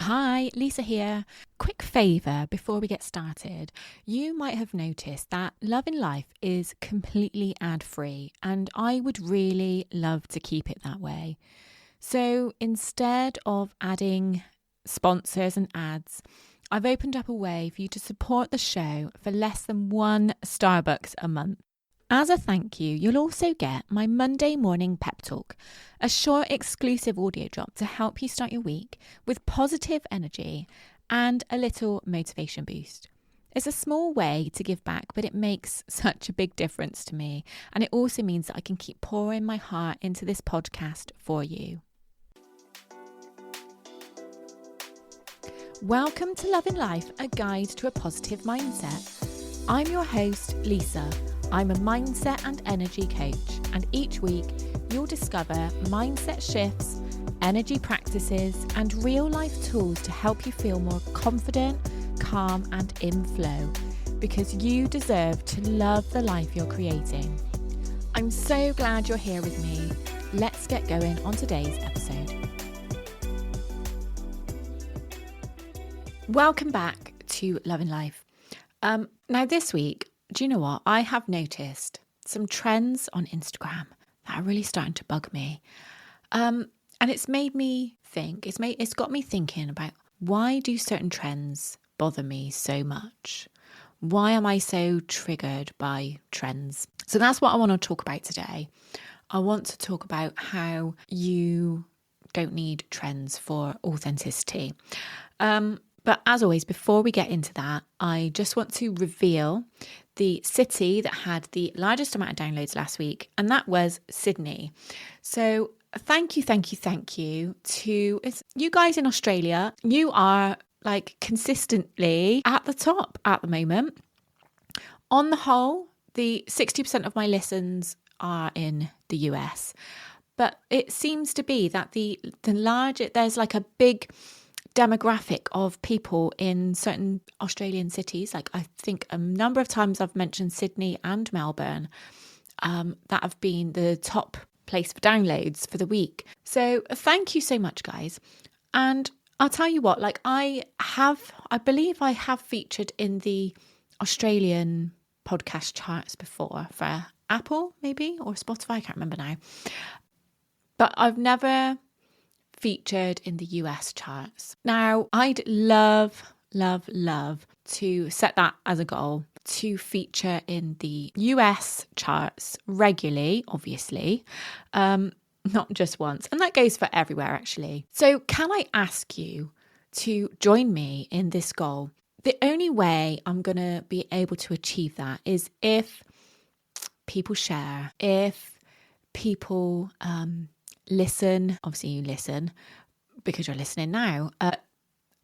Hi, Lisa here. Quick favour before we get started. You might have noticed that Love in Life is completely ad-free, and I would really love to keep it that way. So instead of adding sponsors and ads, I've opened up a way for you to support the show for less than one Starbucks a month. As a thank you, you'll also get my Monday morning pep talk, a short exclusive audio drop to help you start your week with positive energy and a little motivation boost. It's a small way to give back, but it makes such a big difference to me. And it also means that I can keep pouring my heart into this podcast for you. Welcome to Love in Life, a guide to a positive mindset. I'm your host, Lisa. I'm a mindset and energy coach, and each week you'll discover mindset shifts, energy practices, and real life tools to help you feel more confident, calm, and in flow, because you deserve to love the life you're creating. I'm so glad you're here with me. Let's get going on today's episode. Welcome back to Love in Life. Now this week, do you know what? I have noticed some trends on Instagram that are really starting to bug me. And it's made me think, it's got me thinking about, why do certain trends bother me so much? Why am I so triggered by trends? So that's what I want to talk about today. I want to talk about how you don't need trends for authenticity. But as always, before we get into that, I just want to reveal the city that had the largest amount of downloads last week, and that was Sydney. So thank you to you guys in Australia. You are like consistently at the top at the moment. On the whole, the 60% of my listens are in the US, but it seems to be that there's like a big demographic of people in certain Australian cities. Like I think a number of times I've mentioned Sydney and Melbourne that have been the top place for downloads for the week. So thank you so much, guys. And I'll tell you what, like I believe I have featured in the Australian podcast charts before for Apple maybe or Spotify, I can't remember now. But I've never featured in the US charts. Now, I'd love to set that as a goal, to feature in the US charts regularly, obviously, not just once. And that goes for everywhere, actually. So can I ask you to join me in this goal? The only way I'm going to be able to achieve that is if people share, if people listen. Obviously you listen because you're listening now,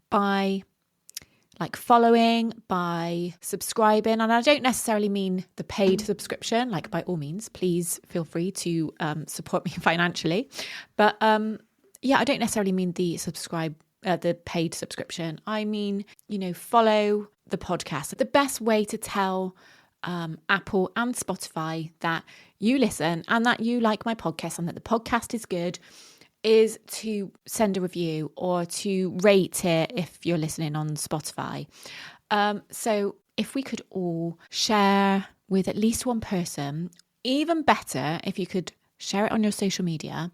by like following, by subscribing. And I don't necessarily mean the paid subscription, like by all means, please feel free to support me financially. But I don't necessarily mean the paid subscription. I mean, follow the podcast. The best way to tell Apple and Spotify that you listen and that you like my podcast and that the podcast is good is to send a review or to rate it if you're listening on Spotify. So if we could all share with at least one person, even better if you could share it on your social media,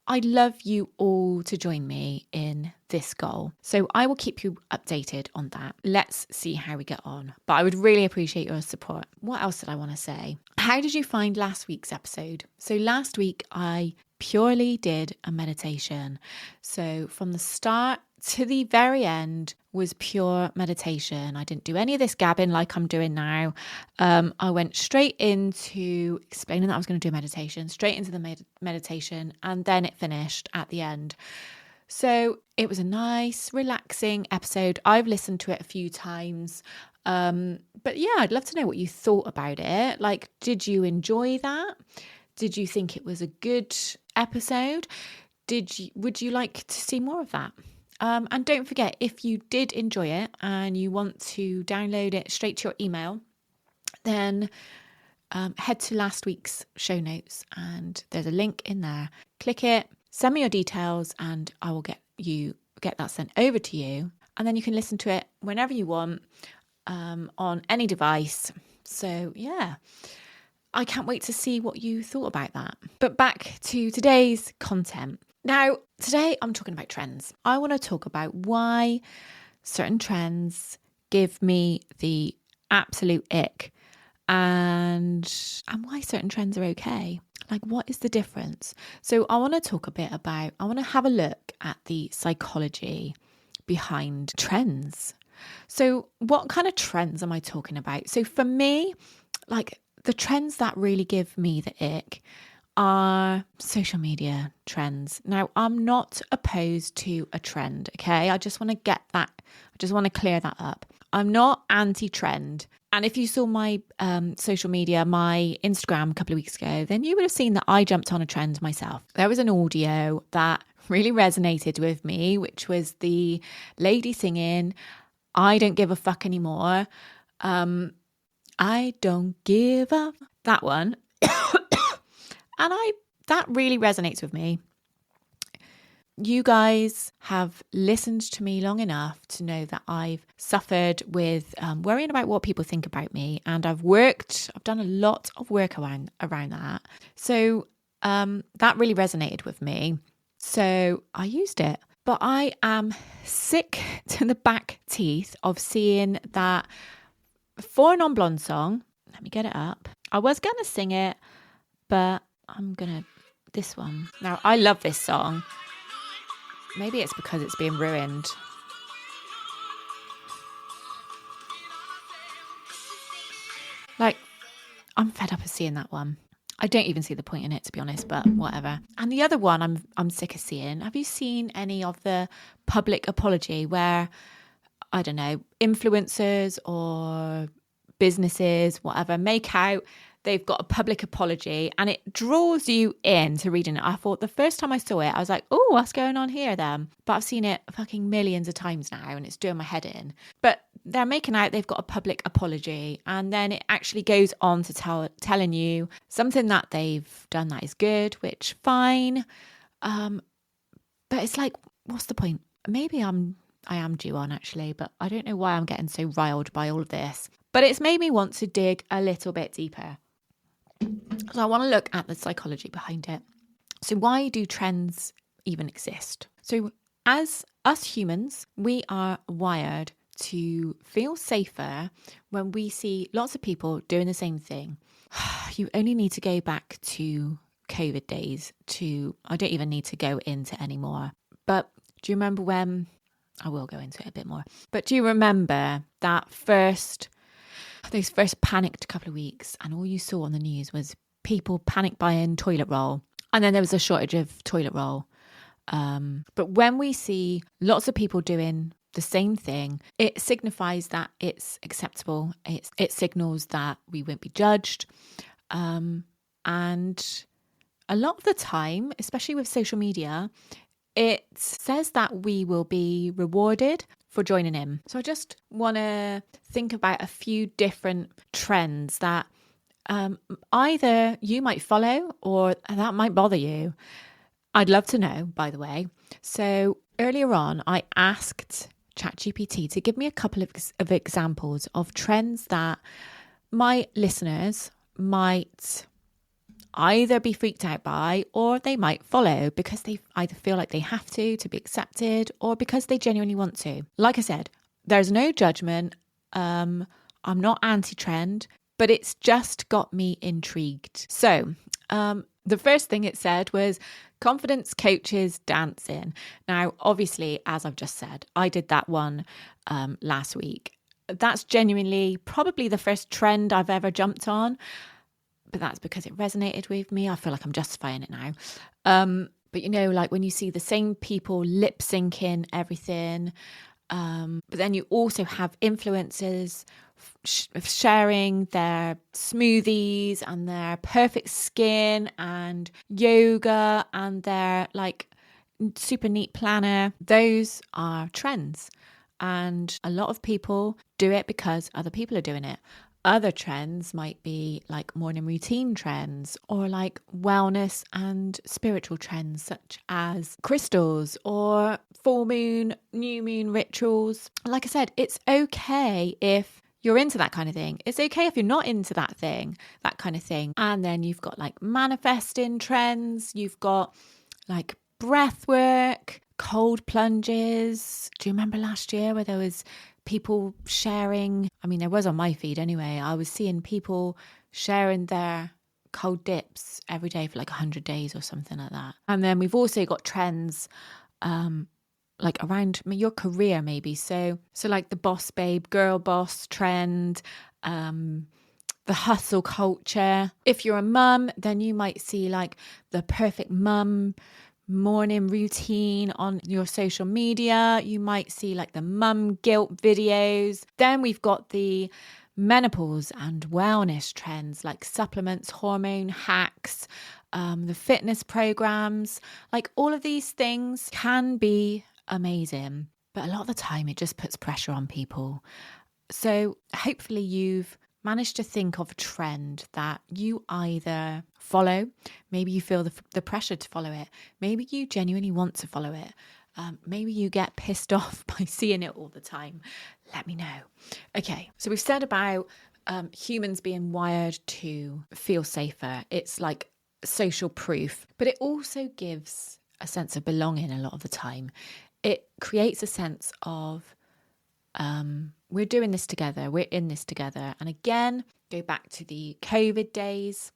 I'd love you all to join me in this goal. So I will keep you updated on that. Let's see how we get on. But I would really appreciate your support. What else did I want to say? How did you find last week's episode? So last week I purely did a meditation. So from the start to the very end was pure meditation. I didn't do any of this gabbing like I'm doing now. I went straight into explaining that I was going to do a meditation, straight into the meditation, and then it finished at the end. So it was a nice, relaxing episode. I've listened to it a few times. But yeah, I'd love to know what you thought about it. Like, did you enjoy that? Did you think it was a good episode? Would you like to see more of that? And don't forget, if you did enjoy it and you want to download it straight to your email, then head to last week's show notes and there's a link in there. Click it, send me your details, and I will get you get that sent over to you, and then you can listen to it whenever you want, on any device. So yeah, I can't wait to see what you thought about that. But back to today's content. Now, today I'm talking about trends. I want to talk about why certain trends give me the absolute ick, and why certain trends are okay. Like, what is the difference? So I want to have a look at the psychology behind trends. So what kind of trends am I talking about? So for me, like, the trends that really give me the ick are social media trends. Now, I'm not opposed to a trend, okay? I just want to clear that up. I'm not anti-trend. And if you saw my social media, my Instagram a couple of weeks ago, then you would have seen that I jumped on a trend myself. There was an audio that really resonated with me, which was the lady singing, "I don't give a fuck anymore." I don't give up. That one. And that really resonates with me. You guys have listened to me long enough to know that I've suffered with worrying about what people think about me, and I've done a lot of work around that. So that really resonated with me. So I used it. But I am sick to the back teeth of seeing that For a Non-Blonde song. Let me get it up. I was going to sing it, but this one. Now, I love this song. Maybe it's because it's being ruined. Like, I'm fed up of seeing that one. I don't even see the point in it, to be honest, but whatever. And the other one I'm sick of seeing. Have you seen any of the public apology where, I don't know, influencers or businesses, whatever, make out they've got a public apology and it draws you into reading it? I thought the first time I saw it, I was like, oh, what's going on here then? But I've seen it fucking millions of times now and it's doing my head in. But they're making out they've got a public apology, and then it actually goes on to telling you something that they've done that is good, which fine. But it's like, what's the point? Maybe I am due on actually, but I don't know why I'm getting so riled by all of this. But it's made me want to dig a little bit deeper. So I want to look at the psychology behind it. So why do trends even exist? So as us humans, we are wired to feel safer when we see lots of people doing the same thing. You only need to go back to COVID days I don't even need to go into anymore. But do you remember when, I will go into it a bit more, but do you remember those first panicked couple of weeks and all you saw on the news was people panic buying toilet roll, and then there was a shortage of toilet roll. But when we see lots of people doing the same thing, it signifies that it's acceptable. It signals that we won't be judged. And a lot of the time, especially with social media, it says that we will be rewarded for joining in. So I just want to think about a few different trends that either you might follow or that might bother you. I'd love to know, by the way. So earlier on, I asked ChatGPT to give me a couple of examples of trends that my listeners might either be freaked out by or they might follow because they either feel like they have to be accepted or because they genuinely want to. Like I said, there's no judgment. I'm not anti-trend, but it's just got me intrigued. So the first thing it said was confidence coaches dancing. Now, obviously, as I've just said, I did that one last week. That's genuinely probably the first trend I've ever jumped on, but that's because it resonated with me. I feel like I'm justifying it now. But you know, like when you see the same people lip syncing everything, but then you also have influencers sharing their smoothies and their perfect skin and yoga and their like super neat planner. Those are trends. And a lot of people do it because other people are doing it. Other trends might be like morning routine trends or like wellness and spiritual trends such as crystals or full moon, new moon rituals. Like I said, it's okay if you're into that kind of thing. It's okay if you're not into that kind of thing. And then you've got like manifesting trends. You've got like breath work, cold plunges. Do you remember last year where there was people sharing? I mean, there was on my feed anyway. I was seeing people sharing their cold dips every day for like 100 days or something like that. And then we've also got trends like around your career maybe. So like the boss babe, girl boss trend, the hustle culture. If you're a mum, then you might see like the perfect mum morning routine on your social media. You might see like the mum guilt videos. Then we've got the menopause and wellness trends like supplements, hormone hacks, the fitness programs. Like all of these things can be amazing, but a lot of the time it just puts pressure on people. So hopefully you've managed to think of a trend that you either follow, maybe you feel the pressure to follow it, maybe you genuinely want to follow it, maybe you get pissed off by seeing it all the time. Let me know. Okay, so we've said about humans being wired to feel safer. It's like social proof, but it also gives a sense of belonging a lot of the time. It creates a sense of we're doing this together, we're in this together. And again, go back to the COVID days,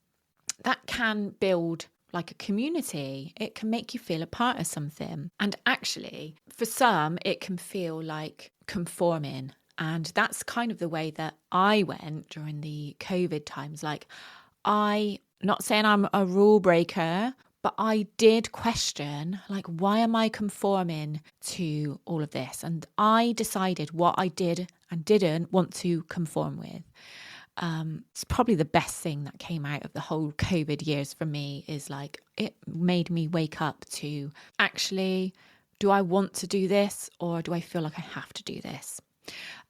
that can build like a community. It can make you feel a part of something. And actually, for some, it can feel like conforming. And that's kind of the way that I went during the COVID times. Like, not saying I'm a rule breaker, but I did question, like, why am I conforming to all of this? And I decided what I did and didn't want to conform with. It's probably the best thing that came out of the whole COVID years for me is like, it made me wake up to actually, do I want to do this or do I feel like I have to do this?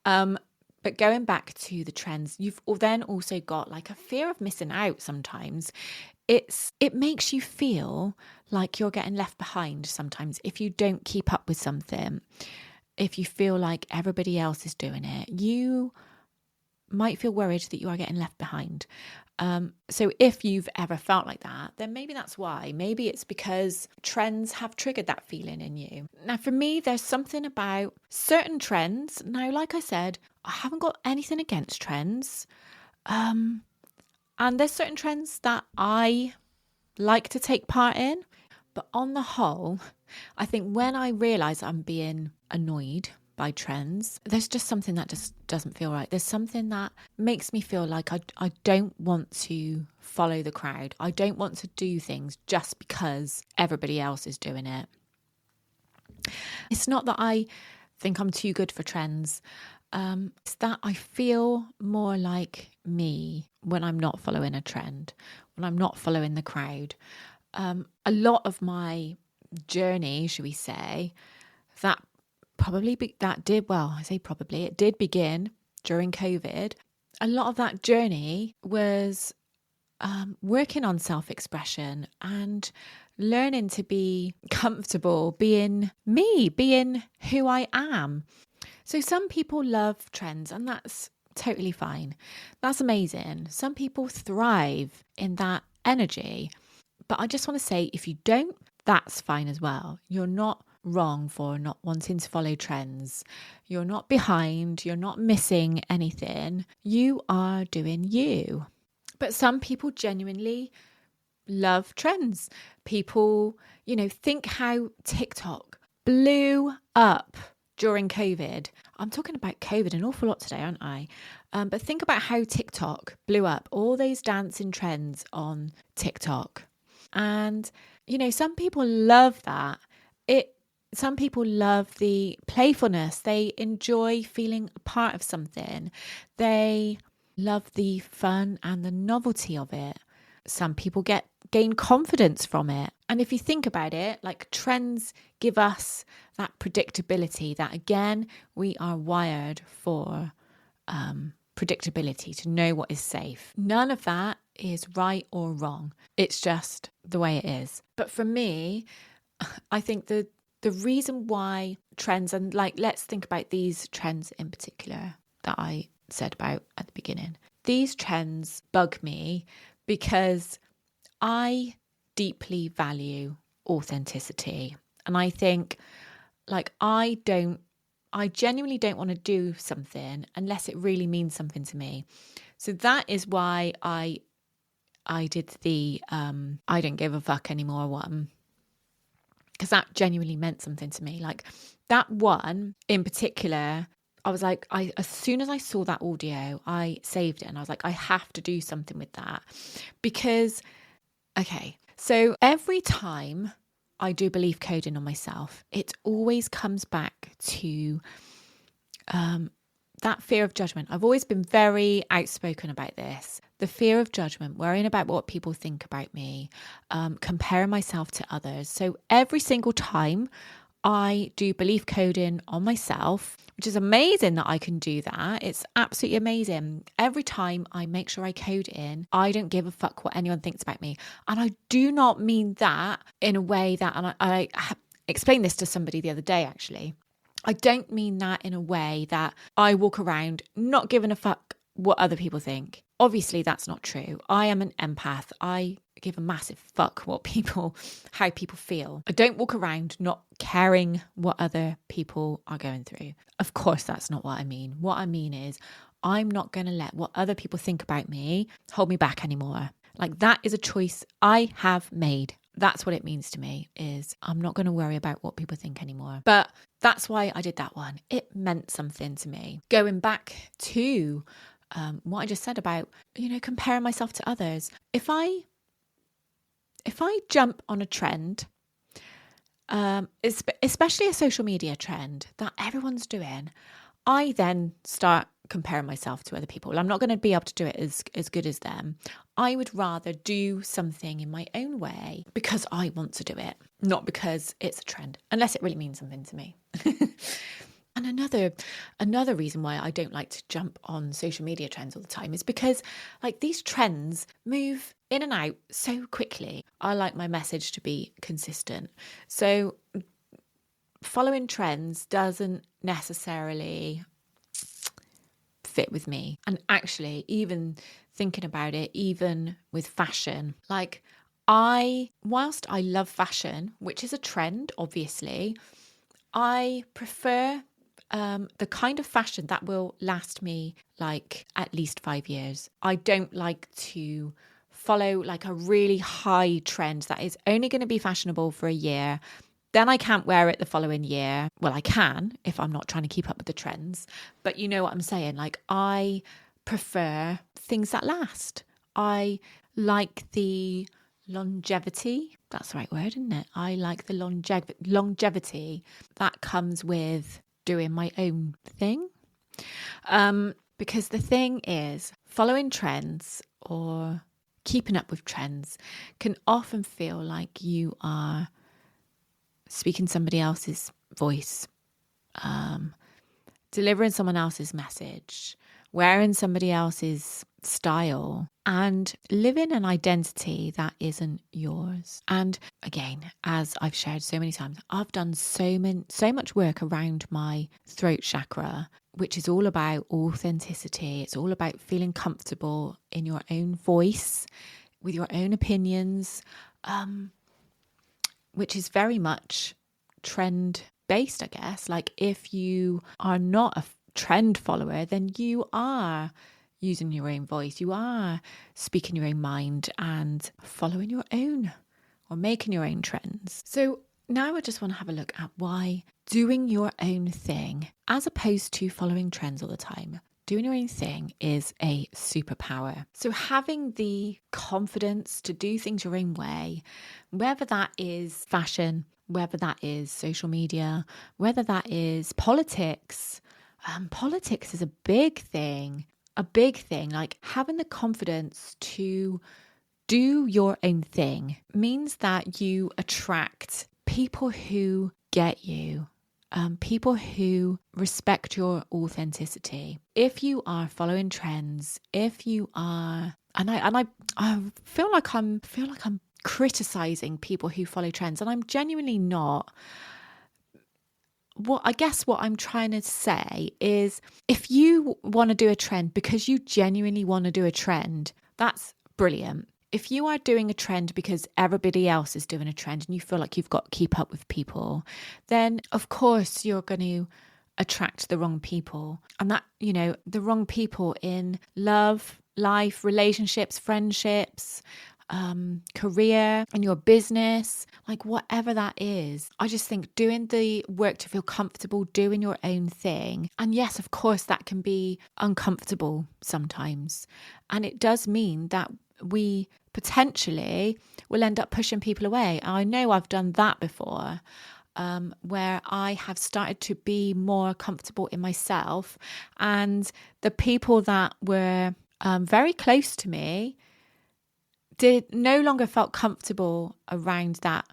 But going back to the trends, you've then also got like a fear of missing out sometimes. It makes you feel like you're getting left behind sometimes if you don't keep up with something. If you feel like everybody else is doing it, you might feel worried that you are getting left behind. So if you've ever felt like that, then maybe that's why. Maybe it's because trends have triggered that feeling in you. Now, for me, there's something about certain trends. Now, like I said, I haven't got anything against trends. And there's certain trends that I like to take part in. But on the whole, I think when I realise I'm being annoyed by trends, there's just something that just doesn't feel right. There's something that makes me feel like I don't want to follow the crowd. I don't want to do things just because everybody else is doing it. It's not that I think I'm too good for trends. It's that I feel more like me when I'm not following a trend, when I'm not following the crowd. A lot of my journey, should we say, it did begin during COVID. A lot of that journey was working on self-expression and learning to be comfortable being me, being who I am. So some people love trends and that's totally fine. That's amazing. Some people thrive in that energy. But I just want to say, if you don't, that's fine as well. You're not wrong for not wanting to follow trends. You're not behind. You're not missing anything. You are doing you. But some people genuinely love trends. People, think how TikTok blew up during COVID. I'm talking about COVID an awful lot today, aren't I? But think about how TikTok blew up, all those dancing trends on TikTok. And, some people love that. Some people love the playfulness. They enjoy feeling a part of something. They love the fun and the novelty of it. Some people gain confidence from it. And if you think about it, like trends give us that predictability that, again, we are wired for predictability, to know what is safe. None of that is right or wrong. It's just the way it is. But for me, I think the reason why trends, and like, let's think about these trends in particular that I said about at the beginning. These trends bug me because I deeply value authenticity. And I think, like, I genuinely don't want to do something unless it really means something to me. So that is why I did the I don't give a fuck anymore one, because that genuinely meant something to me. Like, that one in particular, I was like, as soon as I saw that audio, I saved it and I was like, I have to do something with that. Because, okay, so every time I do belief coding on myself, it always comes back to that fear of judgment. I've always been very outspoken about this. The fear of judgment, worrying about what people think about me, comparing myself to others. So every single time I do belief coding on myself, which is amazing that I can do that. It's absolutely amazing. Every time I make sure I code in, I don't give a fuck what anyone thinks about me. And I do not mean that in a way that, and I explained this to somebody the other day, actually. I don't mean that in a way that I walk around not giving a fuck what other people think. Obviously, that's not true. I am an empath. I give a massive fuck how people feel. I don't walk around not caring what other people are going through. Of course, that's not what I mean. What I mean is, I'm not going to let what other people think about me hold me back anymore. Like, that is a choice I have made. That's what it means to me, is I'm not going to worry about what people think anymore. But that's why I did that one. It meant something to me. Going back to what I just said about, comparing myself to others. If I jump on a trend, especially a social media trend that everyone's doing, I then start comparing myself to other people. I'm not going to be able to do it as good as them. I would rather do something in my own way because I want to do it, not because it's a trend, unless it really means something to me. And another reason why I don't like to jump on social media trends all the time is because, like, these trends move in and out so quickly. I like my message to be consistent. So following trends doesn't necessarily fit with me. And actually, even thinking about it, even with fashion, like, whilst I love fashion, which is a trend, obviously, I prefer the kind of fashion that will last me like at least 5 years. I don't like to follow like a really high trend that is only going to be fashionable for a year. Then I can't wear it the following year. Well, I can if I'm not trying to keep up with the trends. But you know what I'm saying? Like, I prefer things that last. I like the longevity. That's the right word, isn't it? I like the longevity that comes with doing my own thing. Because the thing is, following trends or keeping up with trends can often feel like you are speaking somebody else's voice, delivering someone else's message, wearing somebody else's style, and living an identity that isn't yours. And again, as I've shared so many times, I've done so much work around my throat chakra, which is all about authenticity. It's all about feeling comfortable in your own voice, with your own opinions, which is very much trend based, I guess. Like, if you are not a trend follower, then you are using your own voice. You are speaking your own mind and following your own or making your own trends. So now I just want to have a look at why doing your own thing, as opposed to following trends all the time, doing your own thing is a superpower. So having the confidence to do things your own way, whether that is fashion, whether that is social media, whether that is politics. Politics is a big thing. Like, having the confidence to do your own thing means that you attract people who get you people who respect your authenticity. If you are following trends, if you are, I feel like I'm criticizing people who follow trends, and I'm genuinely not. What I'm trying to say is, if you want to do a trend because you genuinely want to do a trend, that's brilliant. If you are doing a trend because everybody else is doing a trend and you feel like you've got to keep up with people, then of course you're going to attract the wrong people. And that, the wrong people in love, life, relationships, friendships, career, and your business, like whatever that is. I just think doing the work to feel comfortable, doing your own thing. And yes, of course, that can be uncomfortable sometimes. And it does mean that we potentially will end up pushing people away. I know I've done that before, where I have started to be more comfortable in myself, and the people that were very close to me no longer felt comfortable around that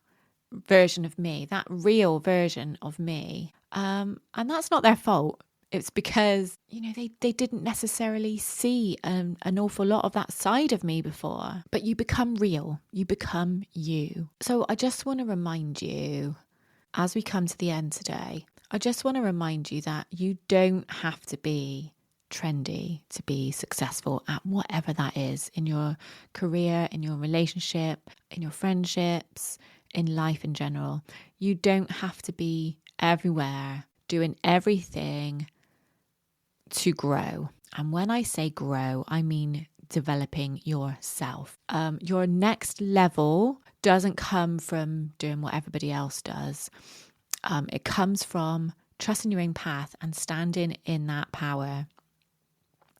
version of me, that real version of me. And that's not their fault. It's because, they didn't necessarily see an awful lot of that side of me before. But you become real. You become you. So I just want to remind you, as we come to the end today, I just want to remind you that you don't have to be trendy to be successful at whatever that is, in your career, in your relationship, in your friendships, in life in general. You don't have to be everywhere doing everything to grow. And when I say grow, I mean developing yourself. Your next level doesn't come from doing what everybody else does. It comes from trusting your own path and standing in that power,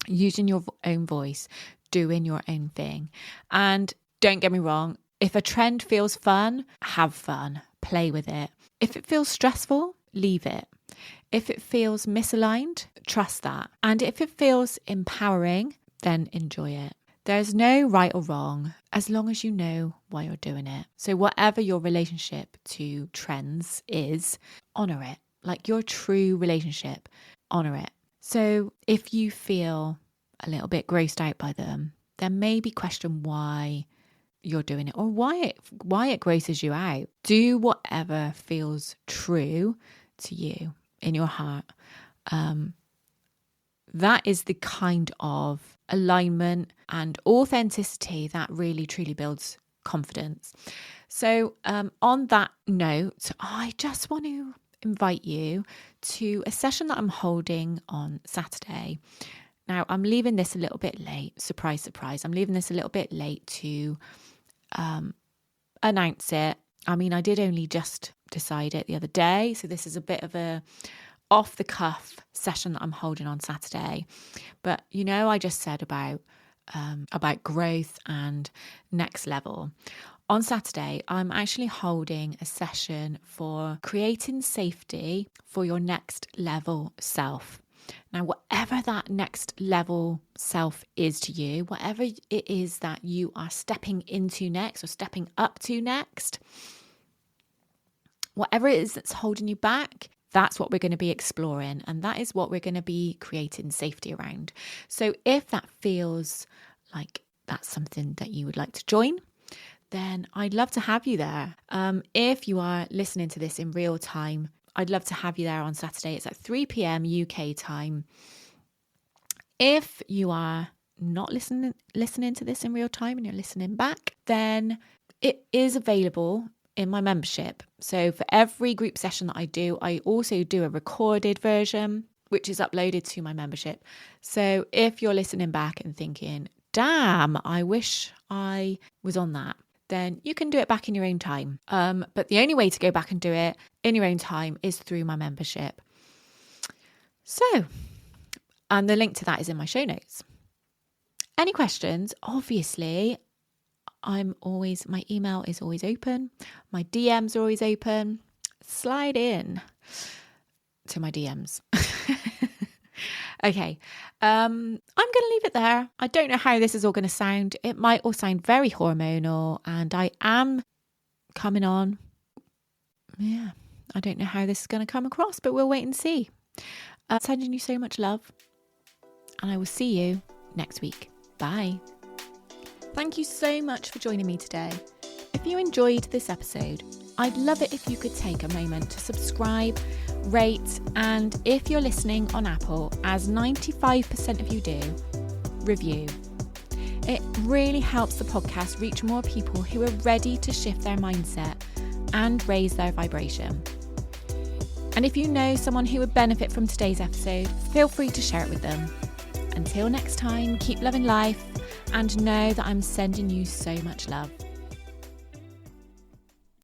using your own voice, doing your own thing. And don't get me wrong, if a trend feels fun, have fun, play with it. If it feels stressful, leave it. If it feels misaligned, trust that. And if it feels empowering, then enjoy it. There's no right or wrong as long as you know why you're doing it. So whatever your relationship to trends is, honor it. Like your true relationship, honor it. So if you feel a little bit grossed out by them, then maybe question why you're doing it, or why it grosses you out. Do whatever feels true to you in your heart. That is the kind of alignment and authenticity that really truly builds confidence. So on that note, I just want to invite you to a session that I'm holding on Saturday. Now, I'm leaving this a little bit late. Surprise, surprise. I'm leaving this a little bit late to announce it. I mean, I did only just decide it the other day. So this is a bit of a off the cuff session that I'm holding on Saturday. But, I just said about growth and next level. On Saturday, I'm actually holding a session for creating safety for your next level self. Now, whatever that next level self is to you, whatever it is that you are stepping into next or stepping up to next, whatever it is that's holding you back, that's what we're going to be exploring. And that is what we're going to be creating safety around. So if that feels like that's something that you would like to join, then I'd love to have you there. If you are listening to this in real time, I'd love to have you there on Saturday. It's at 3 p.m. UK time. If you are not listening to this in real time and you're listening back, then it is available in my membership. So for every group session that I do, I also do a recorded version, which is uploaded to my membership. So if you're listening back and thinking, damn, I wish I was on that, then you can do it back in your own time. But the only way to go back and do it in your own time is through my membership. So, and the link to that is in my show notes. Any questions? Obviously, my email is always open. My DMs are always open. Slide in to my DMs. Okay. I'm going to leave it there. I don't know how this is all going to sound. It might all sound very hormonal, and I am coming on. Yeah, I don't know how this is going to come across, but we'll wait and see. Sending you so much love, and I will see you next week. Bye. Thank you so much for joining me today. If you enjoyed this episode, I'd love it if you could take a moment to subscribe, rate, and if you're listening on Apple, as 95% of you do, review. It really helps the podcast reach more people who are ready to shift their mindset and raise their vibration. And if you know someone who would benefit from today's episode, feel free to share it with them. Until next time, keep loving life and know that I'm sending you so much love.